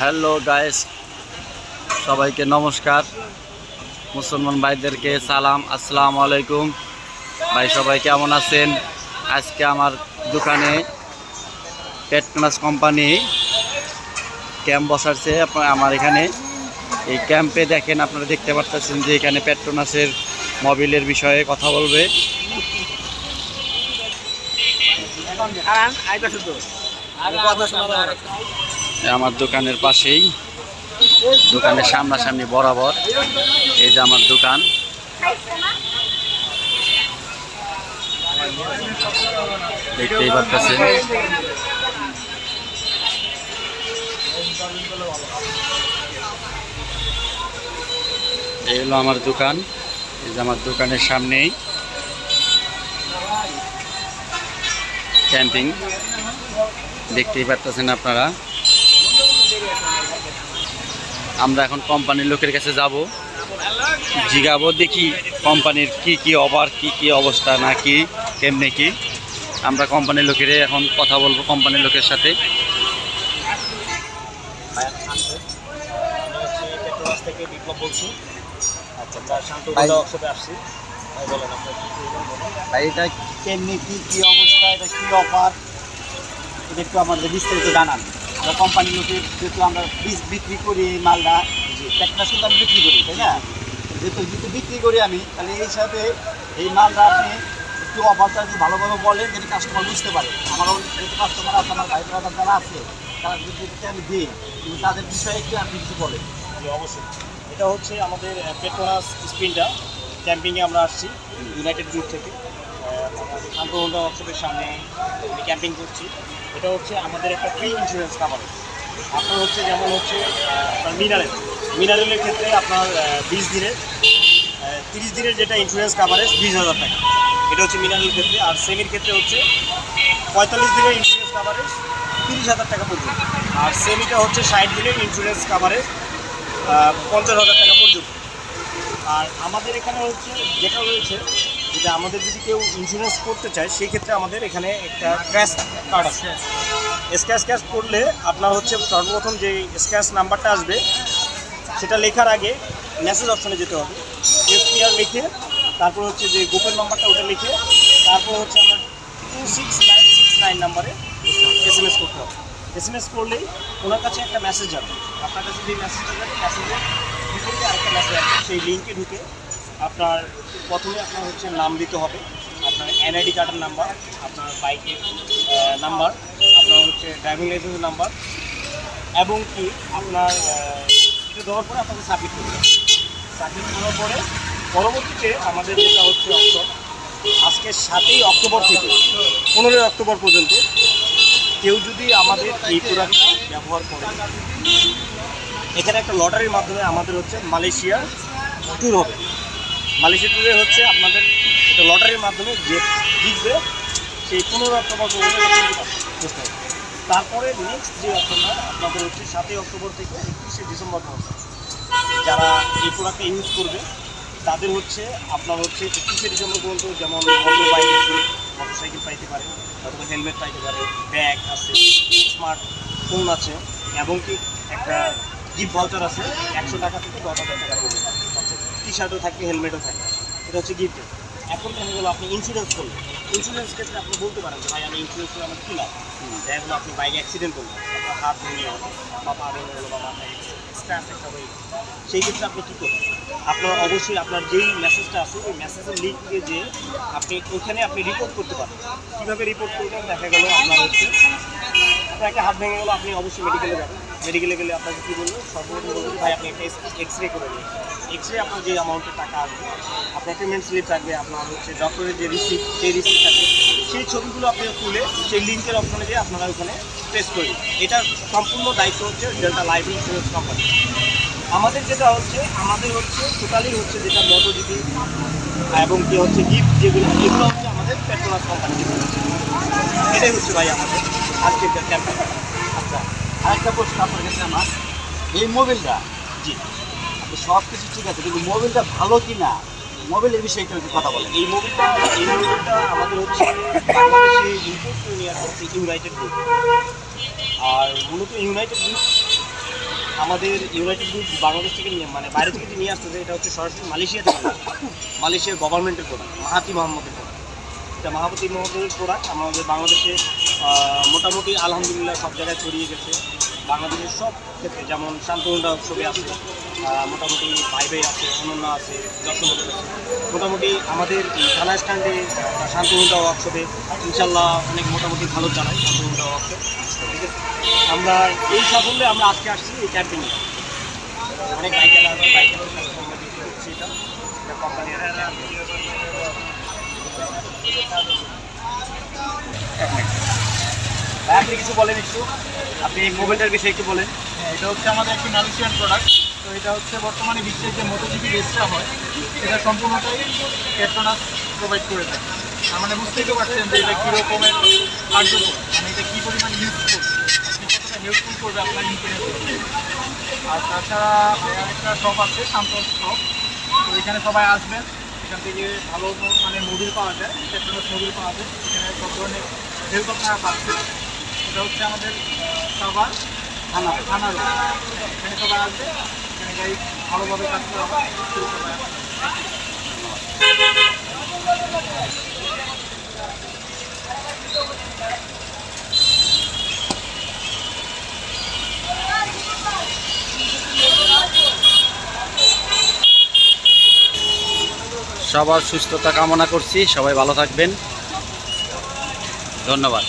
Hello guys, সবাইকে নমস্কার। মুসলমান ভাইদেরকে সালাম, আসসালামু আলাইকুম। ভাই সবাই কেমন আছেন? আজকে আমার দোকানে পেট্রোনাস কোম্পানি ক্যাম্প বসাচ্ছে। আমার এখানে এই ক্যাম্পে দেখেন, আপনারা দেখতে পাচ্ছেন যে এখানে পেট্রোনাসের মোবিলের বিষয়ে কথা বলবে। আমার দোকানের পাশেই, দোকানের সামনাসামনি বরাবর এই যে আমার দোকান। দেখতেই পাচ্ছেন এই হলো আমার দোকান। এই যে আমার দোকানের সামনেই ক্যাম্পিং, দেখতেই পাচ্ছেন আপনারা। আমরা এখন কোম্পানির লোকের কাছে যাব, জিগাবো দেখি কোম্পানির কি অফার, কি অবস্থা, না কি কেমনে কি। আমরা কোম্পানির লোকের এখন কথা বলবো, কোম্পানির লোকের সাথে। এটা কেমনি কি অবস্থা, এটা কি অফার, এটা একটু আমাদের বিস্তারিত জানান। আমরা কোম্পানির লোকের যেহেতু আমরা বীজ বিক্রি করি, এই মালটা পেট্রোনাস কিন্তু আমি বিক্রি করি, তাই না? যেহেতু বিক্রি করি আমি, তাহলে এই হিসাবে এই মালটা আপনি একটু অফারটা যদি ভালোভাবে বলেন, যেটা কাস্টমার বুঝতে পারে। আমারও যেহেতু কাস্টমার আছে, আমার ভাই ব্রাদার যারা আছে, তারা যদি আমি দিই, কিন্তু তাদের বিষয়ে একটু আপনি কিছু বলেন। জি, অবশ্যই। এটা হচ্ছে আমাদের পেট্রোনাস স্পিনটা। ক্যাম্পিংয়ে আমরা আসছি ইউনাইটেড গ্রুপ থেকে, আন্তর্জাতিক ওয়ার্কশপের সামনে আমি ক্যাম্পিং করছি। এটা হচ্ছে আমাদের একটা ফ্রি ইন্স্যুরেন্স কাভারেজ। আপনার হচ্ছে যেমন হচ্ছে আপনার মিনারেলের ক্ষেত্রে আপনার 20 দিনের 30 দিনের যেটা ইন্স্যুরেন্স কাভারেজ 20,000 টাকা, এটা হচ্ছে মিনারেলের ক্ষেত্রে। আর সেমির ক্ষেত্রে হচ্ছে 45 দিনের ইন্স্যুরেন্স কাভারেজ 30,000 টাকা পর্যন্ত। আর সেমিটা হচ্ছে 60 দিনের ইন্স্যুরেন্স কাভারেজ 50,000 টাকা পর্যন্ত। আর আমাদের এখানে হচ্ছে যেটা রয়েছে, যেটা আমাদের যদি কেউ ইন্স্যুরেন্স করতে চায়, সেই ক্ষেত্রে আমাদের এখানে একটা স্ক্র্যাচ কার্ড আছে। স্ক্র্যাচ করলে আপনার হচ্ছে সর্বপ্রথম যে স্ক্র্যাচ নাম্বারটা আসবে, সেটা লেখার আগে মেসেজ অপশনে যেতে হবে। এসপিআর লিখে, তারপর হচ্ছে যে গ্রুপের নাম্বারটা ওটা লিখে, তারপর হচ্ছে আমরা 26969 নাম্বারে SMS করতে হবে। SMS করলেই ওনার কাছে একটা মেসেজ যাবে। আপনার কাছে যে মেসেজটা যাবে, মেসেজের বিপরীতে আরেকটা মেসেজ আসবে। সেই লিঙ্কে ঢুকে আপনার প্রথমে আপনার হচ্ছে নাম দিতে হবে, আপনার NID কার্ডের নাম্বার, আপনার বাইকের নাম্বার, আপনার হচ্ছে ড্রাইভিং লাইসেন্সের নাম্বার, এবং কি আপনার এটা দেওয়ার পরে আপনাকে সাবমিট করতে হবে। সাবমিট করার পরে পরবর্তীতে আমাদের যেটা হচ্ছে অপশন, আজকে 7ই অক্টোবর থেকে 15ই অক্টোবর পর্যন্ত কেউ যদি আমাদের এই প্রোডাক্টটা ব্যবহার করে, এখানে একটা লটারির মাধ্যমে আমাদের হচ্ছে মালয়েশিয়া ট্যুর হবে। মালয়েশিয়া ট্যুরে হচ্ছে আপনাদের একটা লটারির মাধ্যমে যে জিতবে, সেই 15 অক্টোবর পর্যন্ত বুঝতে হবে। তারপরে নেক্সট যে অপশনটা আপনাদের হচ্ছে 7ই অক্টোবর থেকে 31শে ডিসেম্বর পর্যন্ত যারা এই প্রোডাক্টটা ইউজ করবে, তাদের হচ্ছে আপনার হচ্ছে 31শে ডিসেম্বর পর্যন্ত যেমন মোটর বাইক আছে, মোটরসাইকেল পাইতে পারে, অথবা হেলমেট পাইতে পারে, ব্যাগ আছে, স্মার্টফোন আছে, এবং কি একটা গিফট ভাউচার আছে 100 টাকা থেকে 10,000 টাকা পর্যন্ত আছে। টি-শার্টও থাকে, হেলমেটও থাকে, এটা হচ্ছে গিফট। এখন দেখা গেলো আপনি ইন্স্যুরেন্স করলেন। ইন্স্যুরেন্স ক্ষেত্রে আপনি বলতে পারেন যে ভাই আমি ইন্স্যুরেন্স করে আমার কী লাভ। দেখা গেলো আপনি বাইক অ্যাক্সিডেন্ট করলেন, আপনার হাত ভেঙে গেলো বা পা ভেঙে গেলো বা মাথায় স্ক্র্যাচ একটা হয়ে গেলো, সেই ক্ষেত্রে আপনি কী করবেন? আপনার অবশ্যই আপনার যেই মেসেজটা আছে, ওই মেসেজের লিঙ্কে যে আপনি ওইখানে আপনি রিপোর্ট করতে পারেন। কীভাবে রিপোর্ট করবেন? দেখা গেলো আপনার হচ্ছে আপনার একটা হাত ভেঙে গেলো, আপনি অবশ্যই মেডিকেলে যাবেন। মেডিকেলে গেলে আপনাকে কী বলবো? সর্বপ্রথম বলবেন ভাই আপনি একটা এক্সরে করে নিন। এক্সরে আপনার যে অ্যামাউন্টের টাকা আসবে, আপনার পেমেন্ট স্লিপ থাকবে, আপনার হচ্ছে ডক্টরের যে রিসিপ্ট, সেই রিসিপ্ট থাকবে, সেই ছবিগুলো আপনি তুলে সেই লিঙ্কের অপশনে দিয়ে আপনারা ওখানে প্রেস করে দিন। এটার সম্পূর্ণ দায়িত্ব হচ্ছে ডেল্টা লাইফ ইন্স্যুরেন্স কোম্পানি। আমাদের যেটা হচ্ছে, আমাদের হচ্ছে টোটালি হচ্ছে যেটা মোটোজিপি এবং কি হচ্ছে গিফট, যেগুলো এগুলো হচ্ছে আমাদের পেট্রোনাস কোম্পানি। এটাই হচ্ছে ভাই আমাদের আজকের ক্যাম্পেইন। আচ্ছা, আরেকটা প্রশ্ন আপনার কাছে আমার, এই মোবিলটা, জি, আপনি সব কিছু ঠিক আছে, কিন্তু মোবিলটা ভালো কি না, মোবিলের বিষয়ে একটু কথা বলেন। এই মোবিলটা আমাদের হচ্ছে বাংলাদেশি ইম্পোর্ট ইউনিয়ন হচ্ছে ইউনাইটেড গ্রুপ। আর মূলত ইউনাইটেড গ্রুপ আমাদের ইউনাইটেড গ্রুপ বাংলাদেশ থেকে মানে বাইরে থেকে যে নিয়ে আসতেছে এটা হচ্ছে সরাসরি মালয়েশিয়া থেকে মালয়েশিয়ার গভর্নমেন্টের প্রোডাক্ট মাহাতি মোহাম্মদের প্রোডাক্ট। এটা মাহাতি মোহাম্মদের প্রোডাক্ট আমাদের বাংলাদেশে মোটামুটি আলহামদুলিল্লাহ সব জায়গায় ছড়িয়ে গেছে। বাংলাদেশের সব ক্ষেত্রে যেমন শান্তনুরা উৎসবে আছে, মোটামুটি ভাই ভাই আছে, অনন্যা আছে, যশোমতি আছে, মোটামুটি আমাদের থানা স্ট্যান্ডে শান্তনুরা ওয়ার্কশপে ইনশাল্লাহ অনেক মোটামুটি ভালো চালায় শান্তনুরা ওয়ার্কশপ। ঠিক আছে, আমরা এই সাফল্যে আমরা আজকে আসছি এই ক্যাম্পিংয়ে। অনেক বাইকার আছে, বাইকারের সাথে আমরা বিক্রি করছি এটা কোম্পানির। ভাই আপনি কিছু বলেন, একটু আপনি মোবাইলটার বিষয়ে একটু বলেন। এটা হচ্ছে আমাদের একটি মালয়েশিয়ান প্রোডাক্ট। তো এটা হচ্ছে বর্তমানে বিশ্বের যে মোটোজিপি রেসটা হয় এটা সম্পূর্ণটাই পেট্রোনাস প্রোভাইড করে থাকে। তার মানে বুঝতেই তো পারছেন যে এটা কীরকমের কার্যকর, মানে এটা কী পরিমাণ ইউজ করছে, আপনি কতটা হেল্পফুল করবে আপনার ইন্টারনেট। আর তাছাড়া একটা শপ আছে শান্তন শপ, তো এখানে সবাই আসবেন। এখান থেকে ভালো মানে মোবিল পাওয়া যায়, পেট্রোনাস মোবিল পাওয়া যায়। এখানে সব ধরনের হেল্প আপনারা পাচ্ছেন। এটা হচ্ছে আমাদের সাভার থানা রোড। এখানে সবাই আসবে, এখানে গাড়ি ভালোভাবে কাজ করা হয়। সবাই আসবে। সবার সুস্থতা কামনা করছি, সবাই ভালো থাকবেন, ধন্যবাদ।